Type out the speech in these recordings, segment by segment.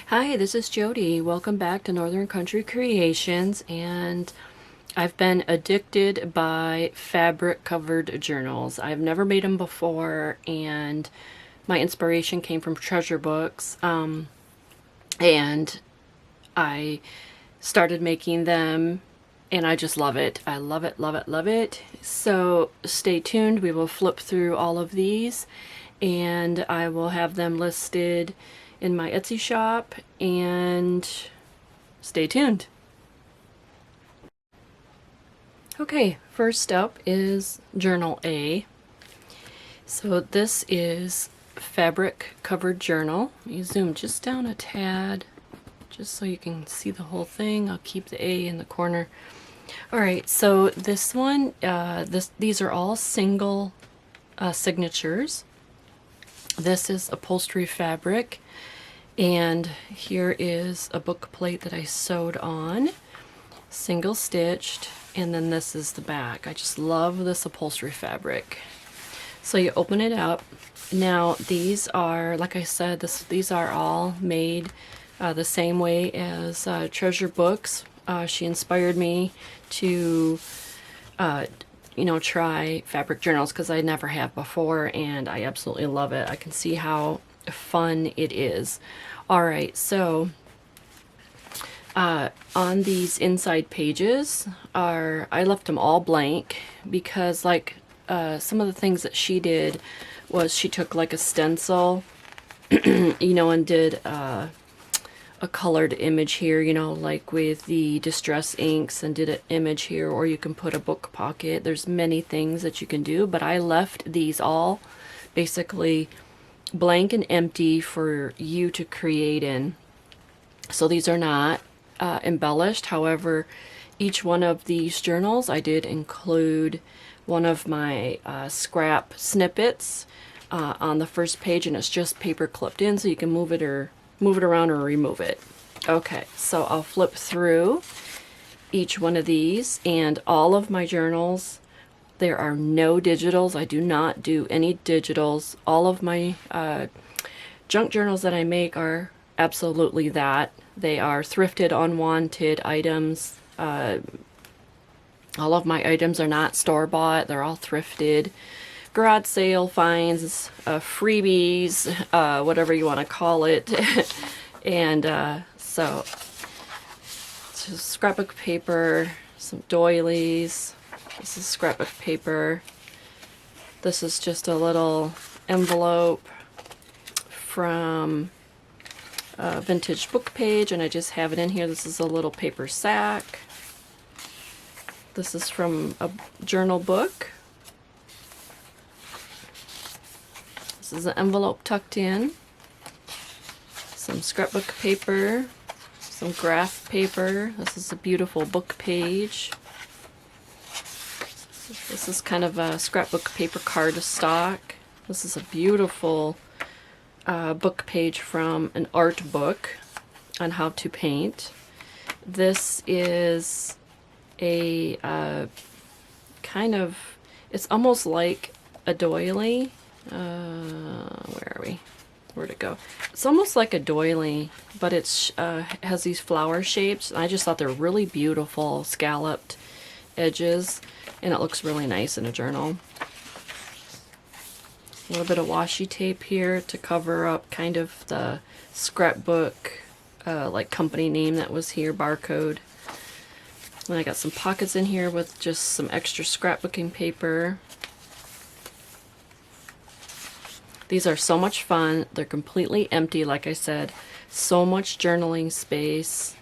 Hi, this is Jody. Welcome back to Northern Country Creations, and I've been addicted by fabric covered journals. I've never made them before, and my inspiration came from treasure books. And I started making them, and I just love it. I love it, love it, love it. So stay tuned. We will flip through all of these, and I will have them listed in my Etsy shop, and stay tuned. Okay, first up is Journal A. So this is fabric covered journal. Let me zoom just down a tad just so you can see the whole thing. I'll keep the A in the corner. All right, so this one, these are all single signatures. This is upholstery fabric, and here is a book plate that I sewed on, single stitched, and then this is the back. I just love this upholstery fabric. So you open it up. Now these are, like I said, these are all made the same way as Treasure Books. She inspired me to try fabric journals because I never have before, and I absolutely love it. I can see how fun it is. All right, so on these inside pages I left them all blank because some of the things that she did was she took like a stencil and did a colored image here, like with the Distress inks, and did an image here, or you can put a book pocket. There's many things that you can do, but I left these all basically blank and empty for you to create in. So these are not embellished. However, each one of these journals I did include one of my scrap snippets on the first page, and it's just paper clipped in, so you can move it around or remove it. Okay, so I'll flip through each one of these, and all of my journals, there are no digitals. I do not do any digitals. All of my junk journals that I make are absolutely that. They are thrifted, unwanted items. All of my items are not store-bought. They're all thrifted. Garage sale finds, freebies, whatever you want to call it. And so just scrapbook paper, some doilies. This is scrapbook paper. This is just a little envelope from a vintage book page, and I just have it in here. This is a little paper sack. This is from a journal book. This is an envelope tucked in. Some scrapbook paper, some graph paper. This is a beautiful book page. This is kind of a scrapbook paper cardstock. This is a beautiful book page from an art book on how to paint. This is a kind of, it's almost like a doily. Where are we? Where'd it go? It's almost like a doily, but it's has these flower shapes. I just thought they're really beautiful, scalloped edges, and it looks really nice in a journal. A little bit of washi tape here to cover up kind of the scrapbook like company name that was here, barcode. And I got some pockets in here with just some extra scrapbooking paper. These are so much fun. They're completely empty, like I said. So much journaling space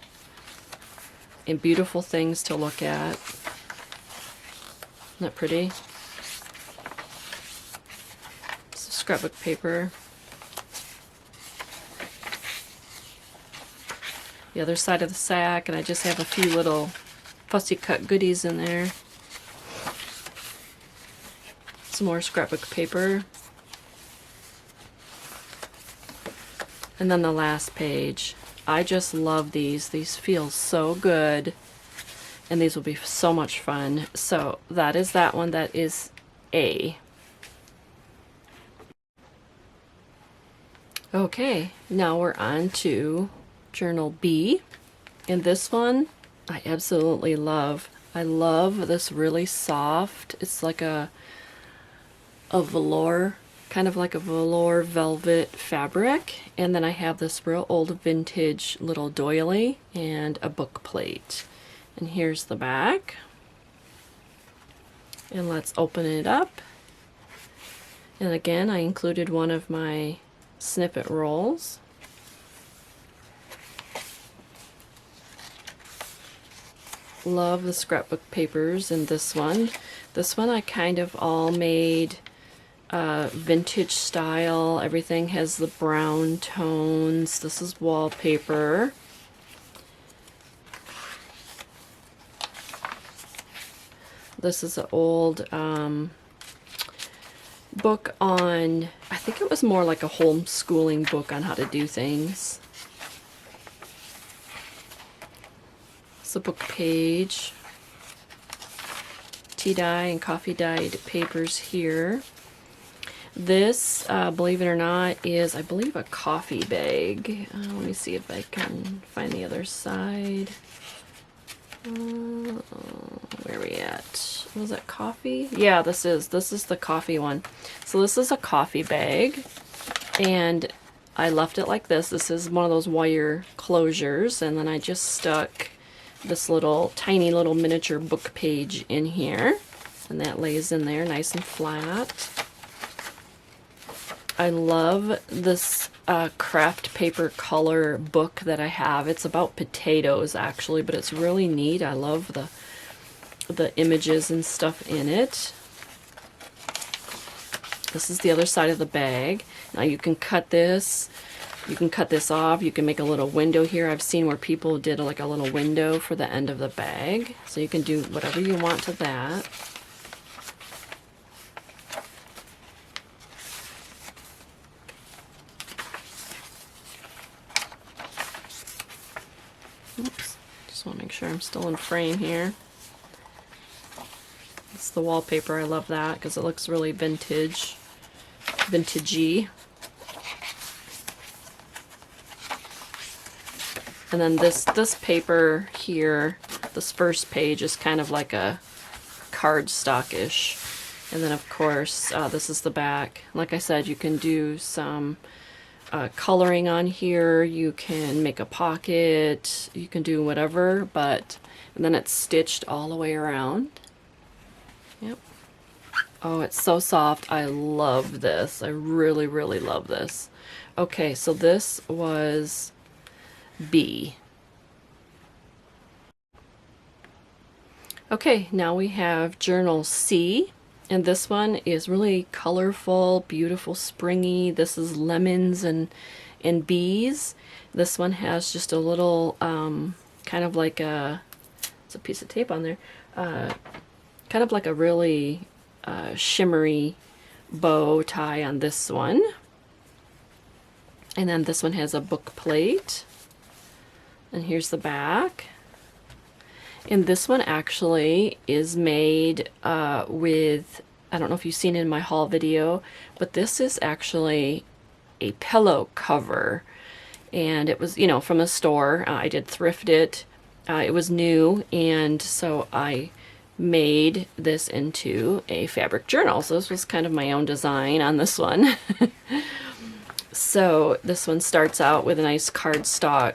and beautiful things to look at. Isn't that pretty? It's scrapbook paper. The other side of the sack, and I just have a few little fussy cut goodies in there. Some more scrapbook paper. And then the last page. I just love these. These feel so good. And these will be so much fun. So that is that one. That is A. Okay, now we're on to Journal B. And this one I absolutely love. I love this really soft, it's like a velour, kind of like a velour velvet fabric. And then I have this real old vintage little doily and a book plate. And here's the back. And let's open it up. And again, I included one of my snippet rolls. Love the scrapbook papers in this one. This one I kind of all made vintage style. Everything has the brown tones. This is wallpaper. This is an old book on, I think it was more like a homeschooling book on how to do things. It's a book page. Tea dye and coffee dyed papers here. This, believe it or not, is, I believe, a coffee bag. Let me see if I can find the other side. Where are we at? Was that coffee? Yeah, this is the coffee one. So this is a coffee bag, and I left it like this. This is one of those wire closures, and then I just stuck this little tiny little miniature book page in here, and that lays in there nice and flat. I love this craft paper color book that I have. It's about potatoes actually, but it's really neat. I love the images and stuff in it. This is the other side of the bag. Now you can cut this. You can cut this off. You can make a little window here. I've seen where people did like a little window for the end of the bag. So you can do whatever you want to that. Oops. Just want to make sure I'm still in frame here. It's the wallpaper. I love that because it looks really vintagey. And then this paper here, this first page is kind of like a cardstock-ish. And then of course, this is the back. Like I said, you can do some coloring on here. You can make a pocket. You can do whatever, and then it's stitched all the way around. Yep. Oh, it's so soft. I love this. I really, really love this. Okay, so this was B. Okay, now we have journal C, and this one is really colorful, beautiful, springy. This is lemons and bees. This one has just a little kind of like it's a piece of tape on there, kind of like a really shimmery bow tie on this one. And then this one has a book plate. And here's the back. And this one actually is made with, I don't know if you've seen it in my haul video, but this is actually a pillow cover. And it was, you know, from the store. I did thrift it. It was new, and so I made this into a fabric journal. So this was kind of my own design on this one. So this one starts out with a nice cardstock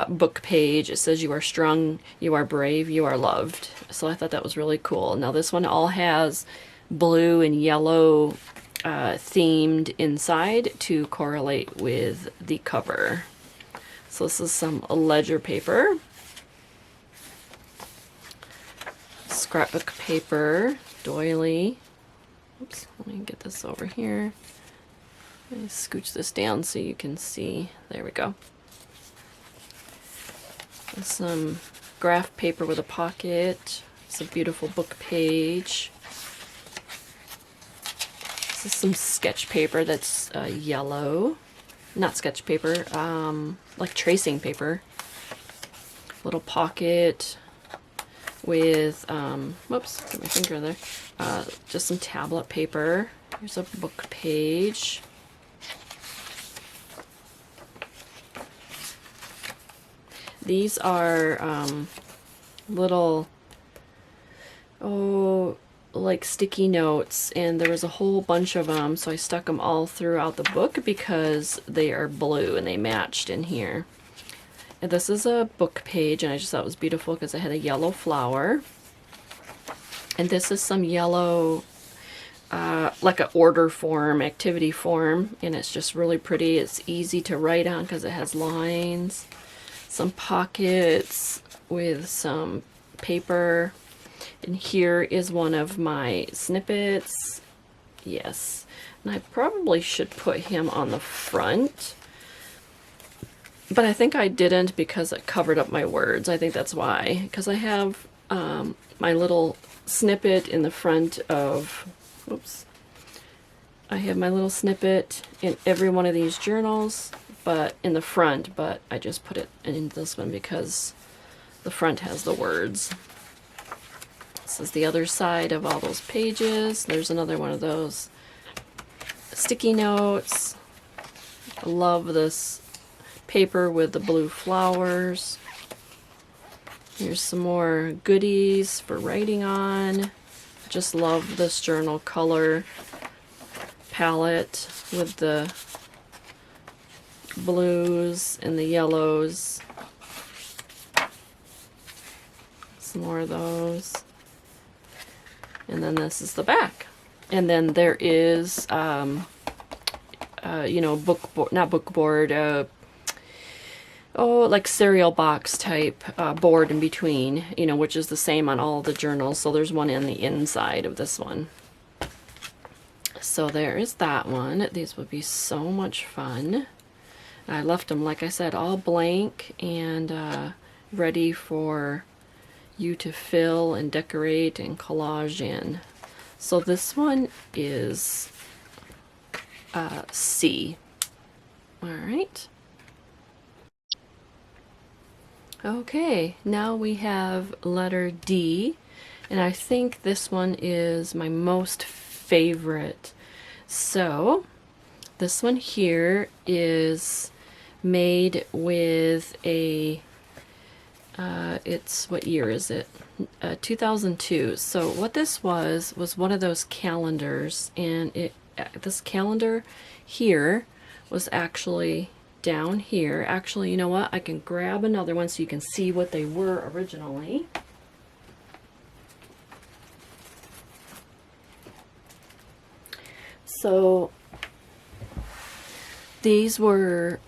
book page. It says, "You are strong, you are brave, you are loved." So I thought that was really cool. Now this one all has blue and yellow themed inside to correlate with the cover. So this is some ledger paper, scrapbook paper, doily. Oops, let me get this over here. Let me scooch this down so you can see. There we go. Some graph paper with a pocket. It's a beautiful book page. This is some sketch paper that's yellow. Not sketch paper, like tracing paper. Little pocket with, whoops, got my finger there. Just some tablet paper. Here's a book page. These are little, like sticky notes, and there was a whole bunch of them, so I stuck them all throughout the book because they are blue and they matched in here. And this is a book page, and I just thought it was beautiful because it had a yellow flower. And this is some yellow, like an order form, activity form, and it's just really pretty. It's easy to write on because it has lines, some pockets with some paper. And here is one of my snippets. Yes. And I probably should put him on the front. But I think I didn't because it covered up my words. I think that's why. Because I have my little snippet in the front of... Oops. I have my little snippet in every one of these journals, but in the front. But I just put it in this one because the front has the words. This is the other side of all those pages. There's another one of those sticky notes. I love this paper with the blue flowers. Here's some more goodies for writing on. Just love this journal color palette with the blues and the yellows. Some more of those. And then this is the back. And then there is, you know, like cereal box type board in between, you know, which is the same on all the journals. So there's one in the inside of this one. So there is that one. These would be so much fun. I left them, like I said, all blank and ready for you to fill and decorate and collage in. So this one is C. All right. Okay, now we have letter D, and I think this one is my most favorite. So this one here is made with a it's, what year is it? 2002. So what this was one of those calendars, and this calendar here was actually down here. Actually, you know what? I can grab another one so you can see what they were originally. So these were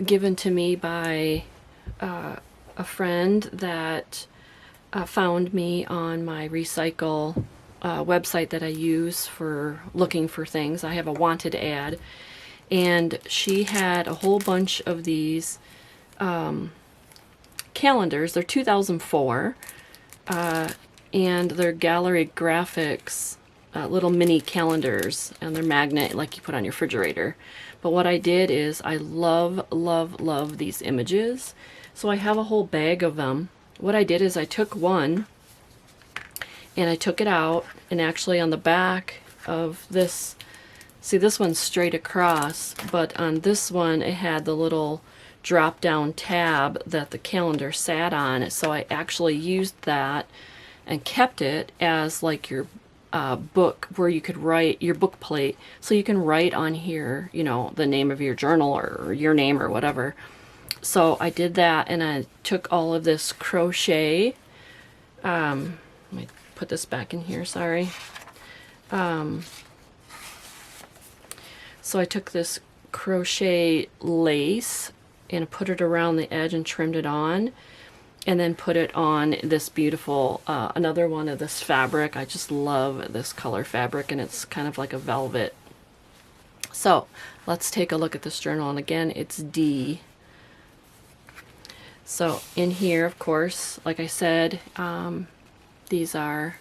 given to me by a friend that found me on my recycle website that I use for looking for things. I have a wanted ad, and she had a whole bunch of these calendars. They're 2004, and they're Gallery Graphics little mini calendars, and they're magnet like you put on your refrigerator. But what I did is I love these images. So I have a whole bag of them. What I did is I took one and I took it out, and actually on the back of this, see, this one's straight across, but on this one it had the little drop down tab that the calendar sat on. So I actually used that and kept it as like your book, where you could write your book plate. So you can write on here, you know, the name of your journal or your name or whatever. So I did that, and I took all of this crochet. Let me put this back in here, sorry. So I took this crochet lace and put it around the edge and trimmed it on, and then put it on this beautiful, another one of this fabric. I just love this color fabric, and it's kind of like a velvet. So let's take a look at this journal, and again, it's D. So in here, of course, like I said, these are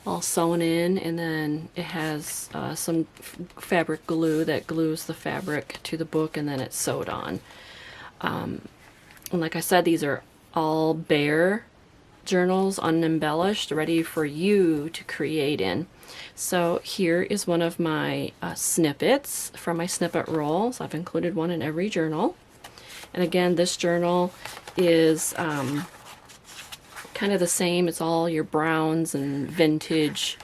all sewn in, and then it has some fabric glue that glues the fabric to the book, and then it's sewed on. And like I said, these are all bare journals, unembellished, ready for you to create in. So here is one of my snippets from my snippet roll. So I've included one in every journal. And again, this journal is kind of the same. It's all your browns and vintage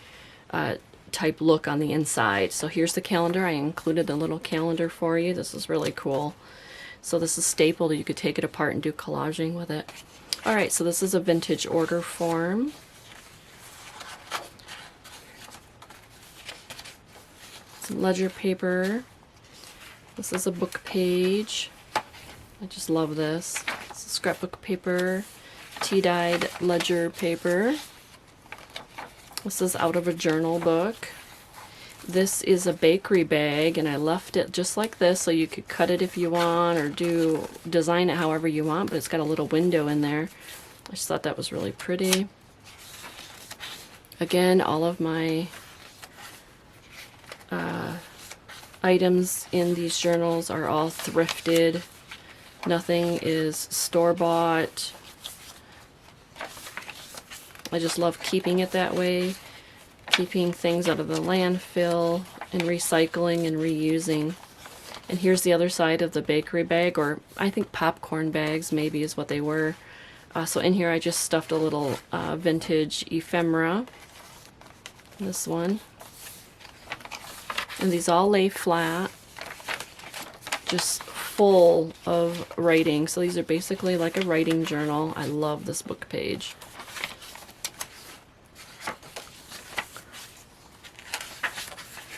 type look on the inside. So here's the calendar. I included the little calendar for you. This is really cool. So this is stapled. You could take it apart and do collaging with it. Alright, so this is a vintage order form. Some ledger paper. This is a book page. I just love this. It's a scrapbook paper, tea-dyed ledger paper. This is out of a journal book. This is a bakery bag, and I left it just like this so you could cut it if you want or design it however you want, but it's got a little window in there. I just thought that was really pretty. Again, all of my items in these journals are all thrifted. Nothing is store-bought. I just love keeping it that way. Keeping things out of the landfill and recycling and reusing. And here's the other side of the bakery bag, or I think popcorn bags maybe is what they were. So in here I just stuffed a little vintage ephemera. This one. And these all lay flat, just full of writing. So these are basically like a writing journal. I love this book page.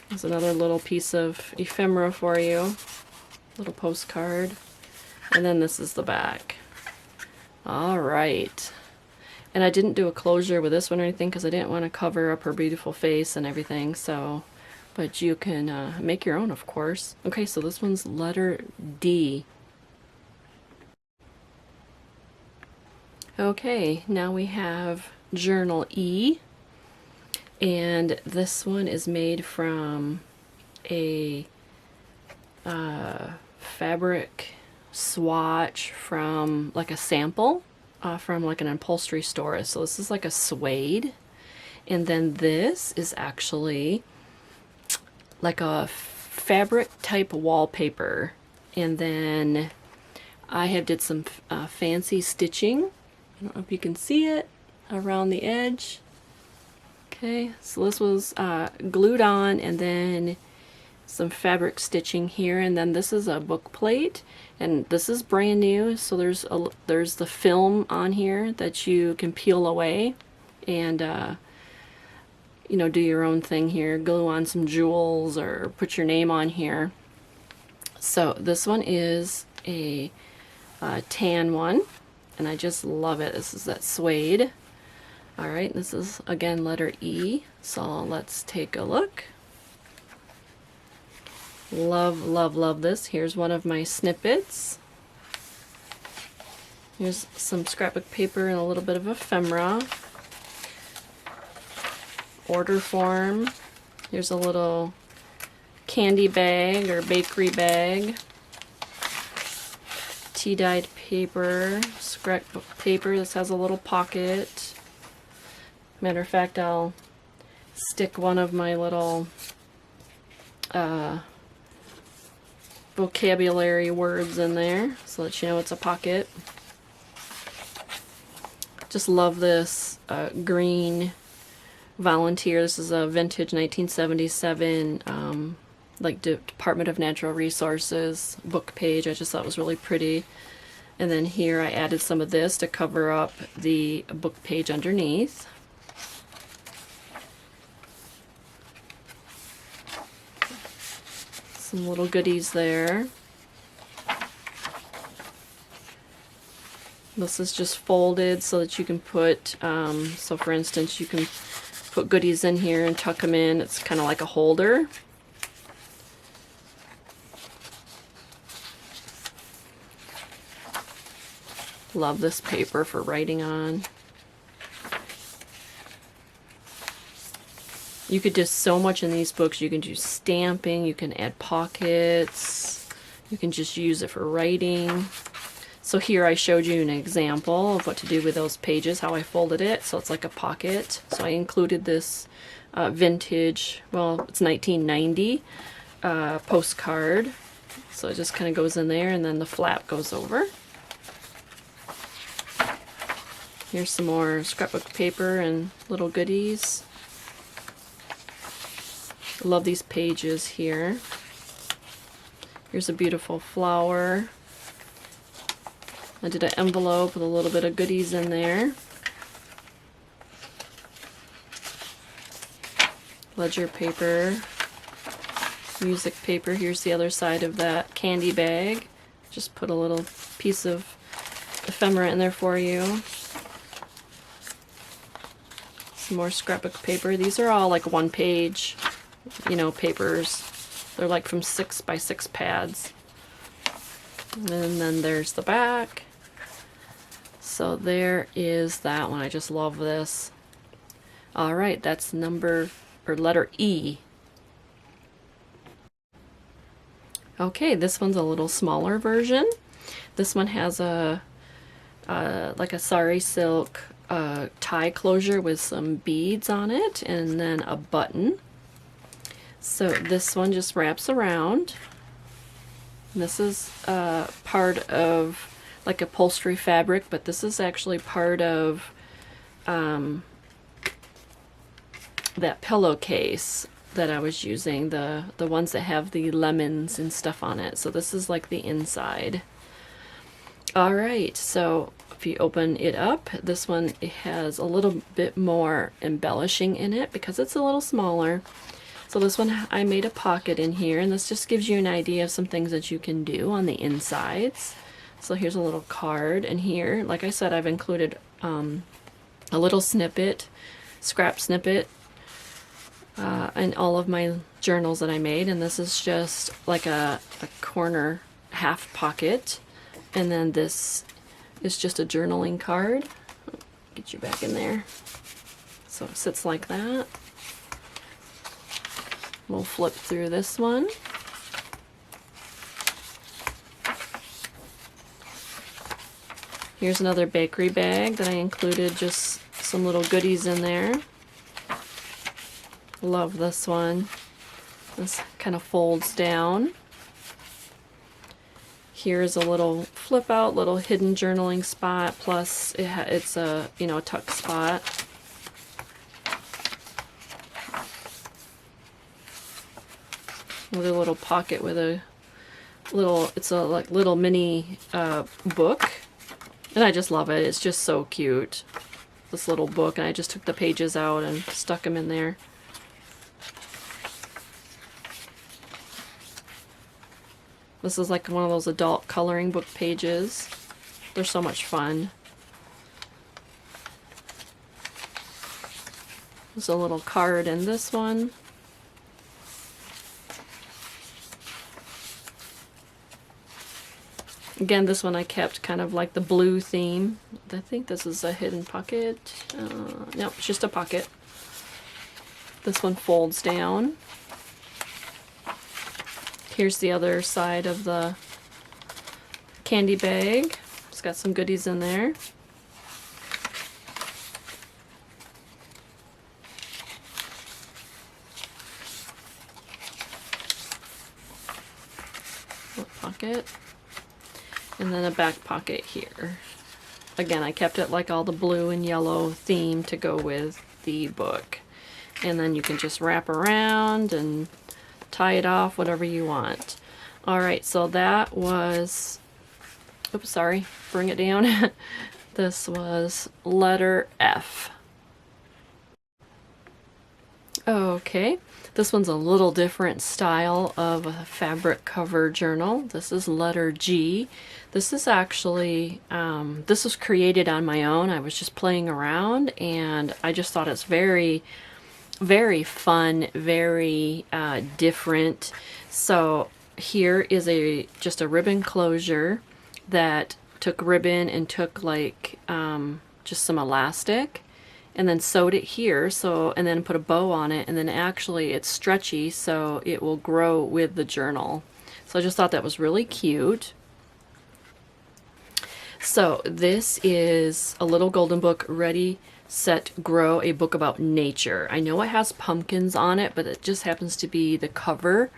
There's another little piece of ephemera for you, little postcard, and then this is the back. All right, and I didn't do a closure with this one or anything because I didn't want to cover up her beautiful face and everything, so, but you can make your own, of course. Okay, so this one's letter D. Okay, now we have journal E. And this one is made from a fabric swatch from like a sample from like an upholstery store. So this is like a suede. And then this is actually like a fabric type wallpaper. And then I have did some fancy stitching. I don't know if you can see it around the edge. Okay, so this was glued on, and then some fabric stitching here, and then this is a book plate, and this is brand new. So there's the film on here that you can peel away, and you know, do your own thing here. Glue on some jewels or put your name on here. So this one is a tan one, and I just love it. This is that suede. All right, this is again letter E, so let's take a look. Love, love, love this. Here's one of my snippets. Here's some scrapbook paper and a little bit of ephemera. Order form. Here's a little candy bag or bakery bag. Tea-dyed paper, scrapbook paper. This has a little pocket. Matter of fact, I'll stick one of my little vocabulary words in there so that you know it's a pocket. Just love this green volunteer. This is a vintage 1977 like Department of Natural Resources book page. I just thought it was really pretty. And then here I added some of this to cover up the book page underneath. Some little goodies there. This is just folded so that you can put, so for instance, you can put goodies in here and tuck them in. It's kind of like a holder. Love this paper for writing on. You could do so much in these books. You can do stamping, you can add pockets, you can just use it for writing. So here I showed you an example of what to do with those pages, how I folded it, so it's like a pocket. So I included this vintage, well, it's 1990 postcard. So it just kind of goes in there, and then the flap goes over. Here's some more scrapbook paper and little goodies. I love these pages here. Here's a beautiful flower. I did an envelope with a little bit of goodies in there. Ledger paper, music paper. Here's the other side of that candy bag. Just put a little piece of ephemera in there for you. Some more scrapbook paper. These are all like 1-page, papers. They're like from 6x6 pads. And then there's the back. So there is that one. I just love this. All right, that's letter E. Okay, this one's a little smaller version. This one has a like a sari silk tie closure with some beads on it, and then a button. So this one just wraps around. And this is part of like upholstery fabric, but this is actually part of that pillowcase that I was using, the ones that have the lemons and stuff on it. So this is like the inside. All right, so if you open it up, this one, it has a little bit more embellishing in it because it's a little smaller. So this one, I made a pocket in here, and this just gives you an idea of some things that you can do on the insides. So here's a little card, and here, like I said, I've included a little snippet, scrap snippet, in all of my journals that I made, and this is just like a corner half pocket, and then this is just a journaling card. Get you back in there. So it sits like that. We'll flip through this one. Here's another bakery bag that I included just some little goodies in there. Love this one. This kind of folds down. Here's a little flip out, little hidden journaling spot, plus it's a, a tuck spot. With a little pocket with a little, it's a like little mini book. And I just love it. It's just so cute. This little book, and I just took the pages out and stuck them in there. This is like one of those adult coloring book pages. They're so much fun. There's a little card in this one. Again, this one I kept kind of like the blue theme. I think this is a hidden pocket. Nope, it's just a pocket. This one folds down. Here's the other side of the candy bag. It's got some goodies in there. Pocket. And then a back pocket here. Again, I kept it like all the blue and yellow theme to go with the book. And then you can just wrap around and tie it off, whatever you want. Alright, so that was, oops, sorry, bring it down. This was letter F. Okay, this one's a little different style of a fabric cover journal. This is letter G. This is actually, this was created on my own. I was just playing around, and I just thought it's very, very fun, very different. So here is just a ribbon closure that took ribbon and took like just some elastic, and then sewed it here, so, and then put a bow on it, and then actually it's stretchy so it will grow with the journal. So I just thought that was really cute. So this is a little golden book, Ready, Set, Grow, a book about nature. I know it has pumpkins on it, but it just happens to be the cover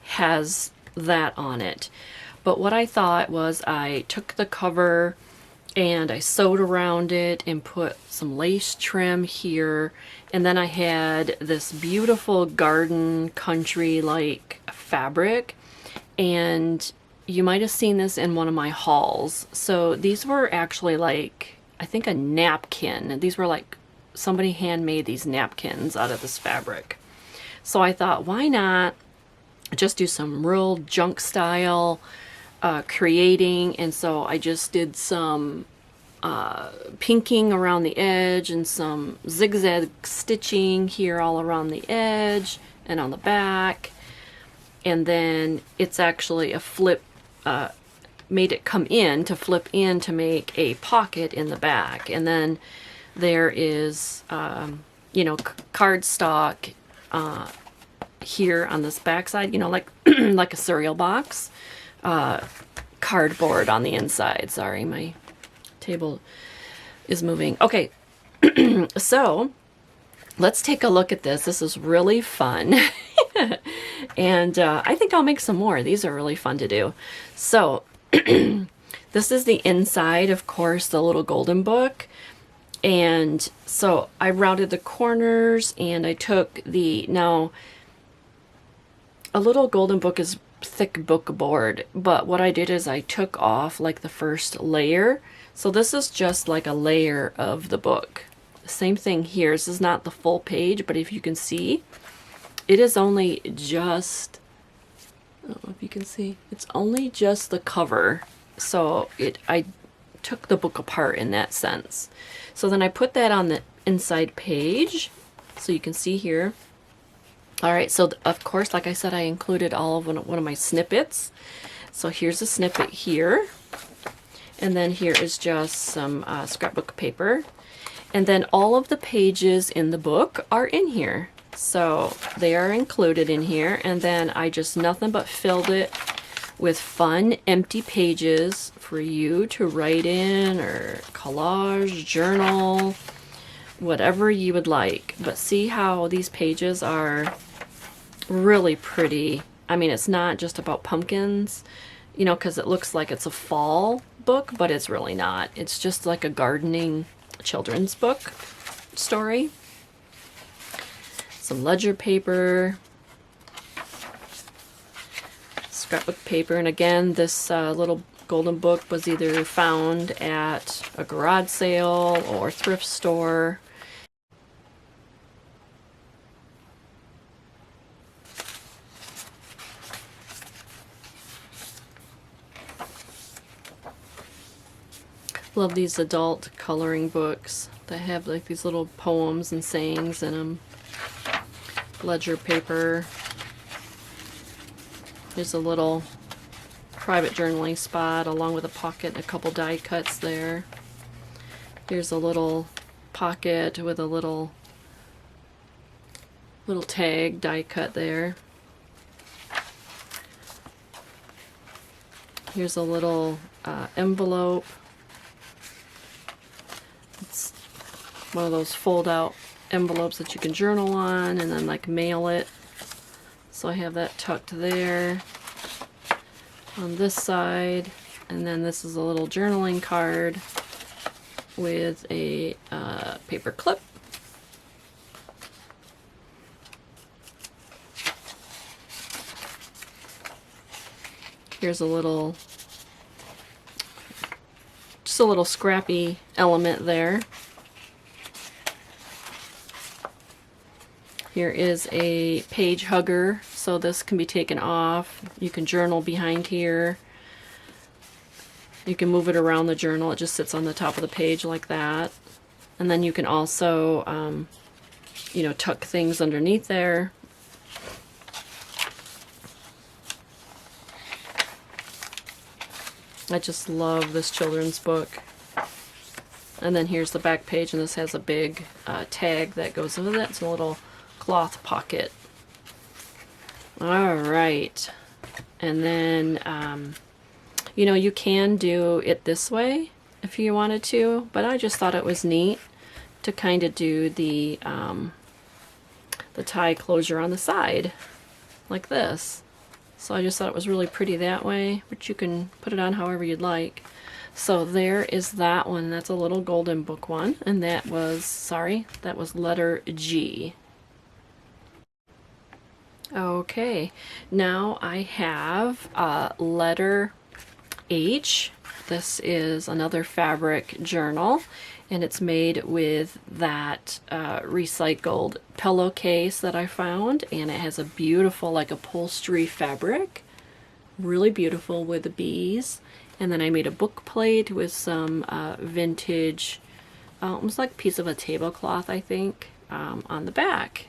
has that on it. But what I thought was I took the cover and I sewed around it and put some lace trim here. And then I had this beautiful garden country like fabric, and you might have seen this in one of my hauls. So these were actually like, I think a napkin. These were like, somebody handmade these napkins out of this fabric. So I thought, why not just do some real junk style creating? And so I just did some pinking around the edge and some zigzag stitching here all around the edge and on the back. And then it's actually a flip, made it come in to flip in to make a pocket in the back. And then there is, you know, cardstock here on this back side, you know, like like a cereal box, cardboard on the inside. Sorry, my table is moving. Okay, so let's take a look at this. This is really fun. And I think I'll make some more. These are really fun to do. So this is the inside, of course, the little golden book. And so I rounded the corners, and I took the, now a little golden book is thick book board, but what I did is I took off like the first layer. So this is just like a layer of the book. Same thing here. This is not the full page, but if you can see, it is only just, I don't know if you can see, it's only just the cover. So I took the book apart in that sense. So then I put that on the inside page, so you can see here. All right, so of course, like I said, I included all of one of my snippets. So here's a snippet here. And then here is just some scrapbook paper. And then all of the pages in the book are in here. So they are included in here. And then I just nothing but filled it with fun, empty pages for you to write in, or collage, journal, whatever you would like. But see how these pages are really pretty. I mean, it's not just about pumpkins, you know, because it looks like it's a fall book, but it's really not. It's just like a gardening children's book story. Some ledger paper, scrapbook paper, and again, this little golden book was either found at a garage sale or thrift store. Love these adult coloring books that have like these little poems and sayings in them. Ledger paper. There's a little private journaling spot along with a pocket and a couple die cuts there. Here's a little pocket with a little tag die cut there. Here's a little envelope. It's one of those fold out envelopes that you can journal on and then like mail it. So I have that tucked there on this side, and then this is a little journaling card with a paper clip. Here's a little, just a little scrappy element there. Here is a page hugger, so this can be taken off. You can journal behind here. You can move it around the journal. It just sits on the top of the page like that. And then you can also, you know, tuck things underneath there. I just love this children's book. And then here's the back page, and this has a big tag that goes with it. It's a little cloth pocket. All right, and then you know, you can do it this way if you wanted to, but I just thought it was neat to kind of do the tie closure on the side like this. So I just thought it was really pretty that way, but you can put it on however you'd like. So there is that one. That's a little golden book one. And that was, sorry, that was letter G. Okay, now I have letter H. This is another fabric journal, and it's made with that recycled pillowcase that I found, and it has a beautiful like upholstery fabric, really beautiful with the bees. And then I made a book plate with some vintage, almost like a piece of a tablecloth, I think, on the back.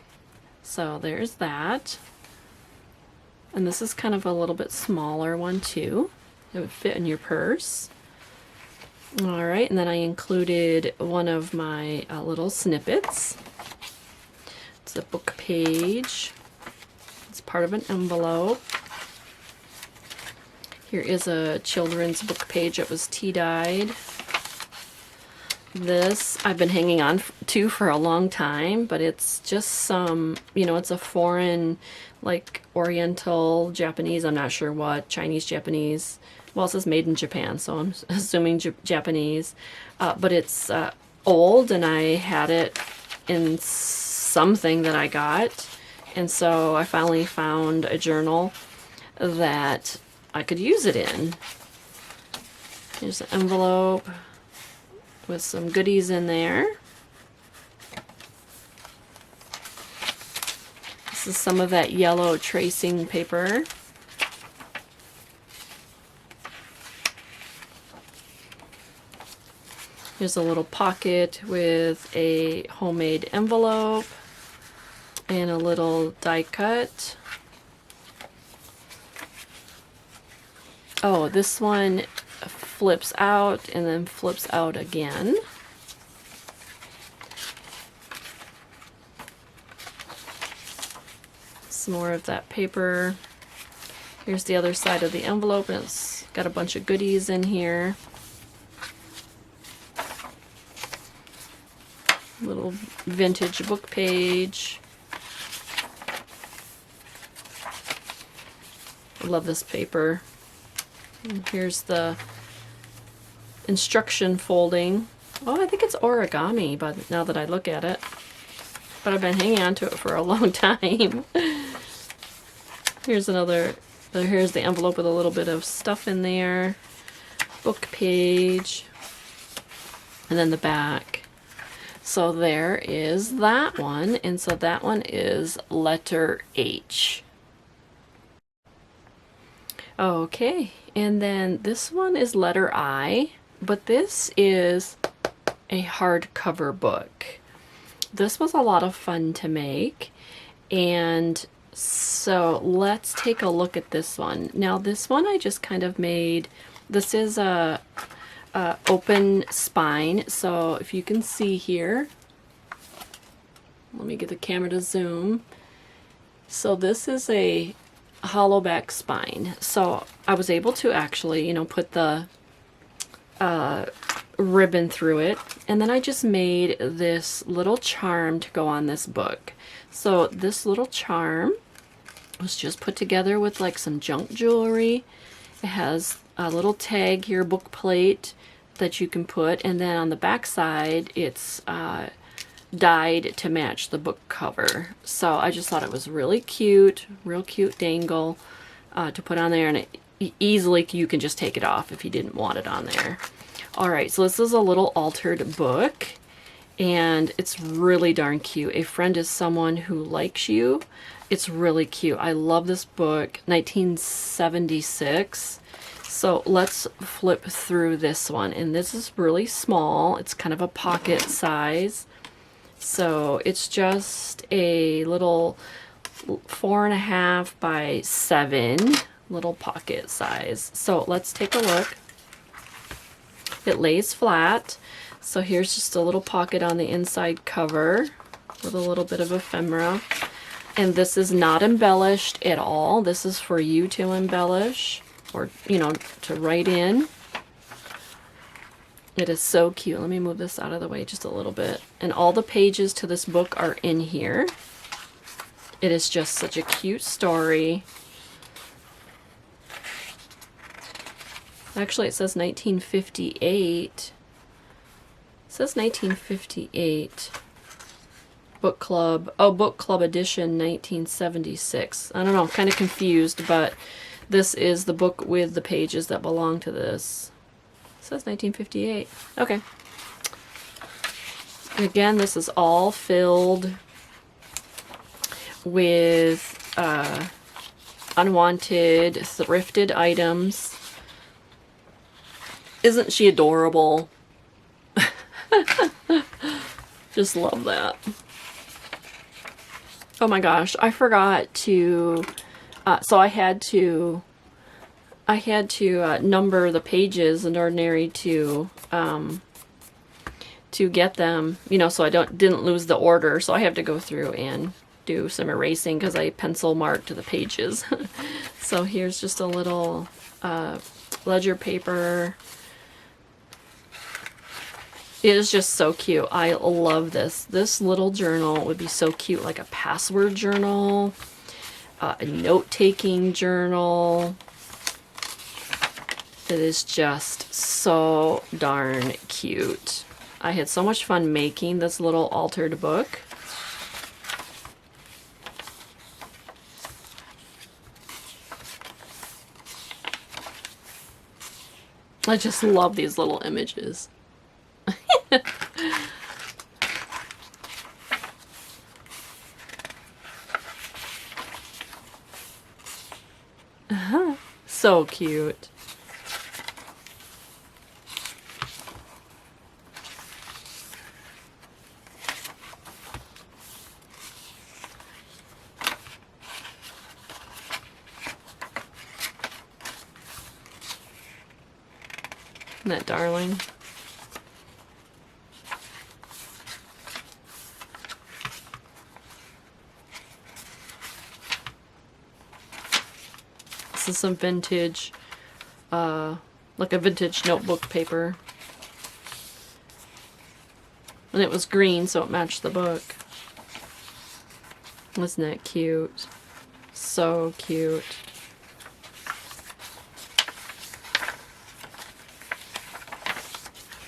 So there's that. And this is kind of a little bit smaller one too. It would fit in your purse. All right, and then I included one of my little snippets. It's a book page. It's part of an envelope. Here is a children's book page that was tea-dyed. This I've been hanging on to for a long time, but it's just some, you know, it's a foreign, like Oriental, Japanese, I'm not sure what, Chinese, Japanese. Well, it says made in Japan, so I'm assuming Japanese. But it's old, and I had it in something that I got. And so I finally found a journal that I could use it in. Here's an envelope with some goodies in there. This is some of that yellow tracing paper. Here's a little pocket with a homemade envelope and a little die cut. Oh, this one flips out and then flips out again. Some more of that paper. Here's the other side of the envelope, and it's got a bunch of goodies in here. Little vintage book page. I love this paper. And here's the instruction folding. Oh, I think it's origami, but now that I look at it. But I've been hanging on to it for a long time. Here's another, here's the envelope with a little bit of stuff in there. Book page. And then the back. So there is that one. And so that one is letter H. Okay, and then this one is letter I, but this is a hardcover book. This was a lot of fun to make, and so let's take a look at this one. Now this one I just kind of made, this is a open spine, so if you can see here, let me get the camera to zoom. So this is a hollow back spine. So I was able to actually, you know, put the ribbon through it, and then I just made this little charm to go on this book. So this little charm was just put together with like some junk jewelry. It has a little tag here, book plate that you can put, and then on the back side it's dyed to match the book cover. So I just thought it was really cute, real cute dangle to put on there, and easily you can just take it off if you didn't want it on there. Alright, so this is a little altered book, and it's really darn cute. A Friend is Someone Who Likes You. It's really cute. I love this book, 1976. So let's flip through this one, and this is really small. It's kind of a pocket size. So it's just a little 4.5 by 7 little pocket size. So let's take a look. It lays flat. So here's just a little pocket on the inside cover with a little bit of ephemera. And this is not embellished at all. This is for you to embellish, or, you know, to write in. It is so cute. Let me move this out of the way just a little bit. And all the pages to this book are in here. It is just such a cute story. Actually, it says 1958. It says 1958. Book Club. Oh, Book Club edition 1976. I don't know, I'm kind of confused, but this is the book with the pages that belong to this. It says 1958. Okay. Again, this is all filled with unwanted, thrifted items. Isn't she adorable? Just love that. Oh my gosh, I forgot to, so I had to number the pages in Ordinary to get them, you know, so I didn't lose the order. So I have to go through and do some erasing because I pencil marked the pages. So here's just a little ledger paper. It is just so cute. I love this. This little journal would be so cute, like a password journal, a note-taking journal. It is just so darn cute. I had so much fun making this little altered book. I just love these little images. So cute. Isn't that darling? This is some vintage, like a vintage notebook paper. And it was green, so it matched the book. Wasn't that cute? So cute.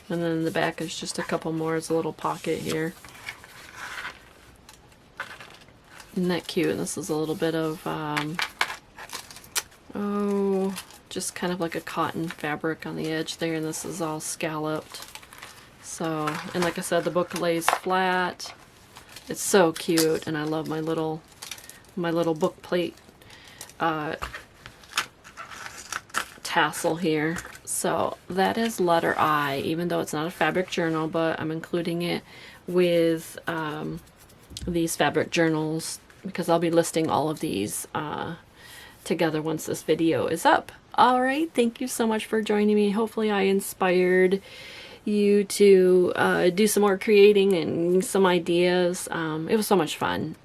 And then in the back is just a couple more. It's a little pocket here. Isn't that cute? And this is a little bit of, oh, just kind of like a cotton fabric on the edge there. And this is all scalloped. So, and like I said, the book lays flat. It's so cute. And I love my little book plate tassel here. So that is letter I, even though it's not a fabric journal, but I'm including it with these fabric journals because I'll be listing all of these together once this video is up. All right, thank you so much for joining me. Hopefully I inspired you to do some more creating and some ideas. It was so much fun.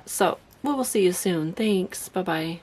So we will see you soon. Thanks. Bye-bye.